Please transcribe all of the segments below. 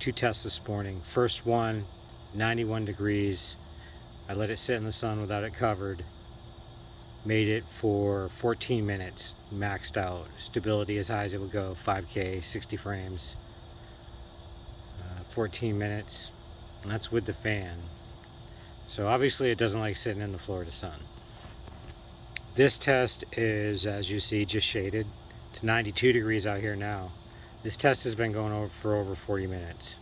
two tests this morning. First one, 91 degrees. I let it sit in the sun without it covered. Made it for 14 minutes, maxed out. Stability as high as it would go, 5K, 60 frames. 14 minutes, and that's with the fan. So obviously it doesn't like sitting in the Florida sun. This test is, as you see, just shaded. It's 92 degrees out here now. This test has been going over for over 40 minutes.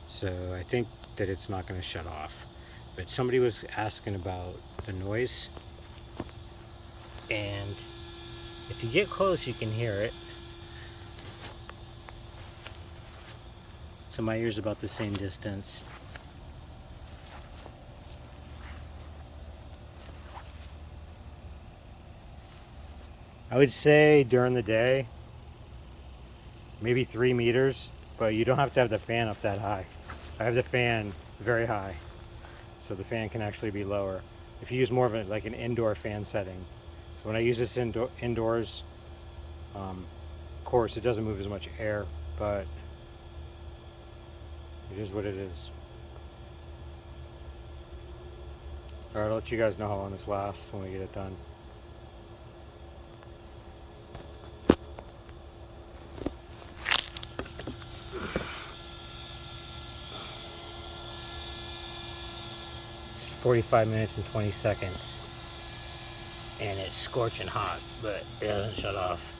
So I think that it's not going to shut off. But somebody was asking about the noise. And if you get close, you can hear it. So my ear's about the same distance. I would say during the day, maybe 3 meters, but you don't have to have the fan up that high. I have the fan very high, so the fan can actually be lower. If you use more of like an indoor fan setting. So when I use this indoors, of course it doesn't move as much air, but it is what it is. Alright, I'll let you guys know how long this lasts when we get it done. It's 45 minutes and 20 seconds. And it's scorching hot, but it hasn't shut off.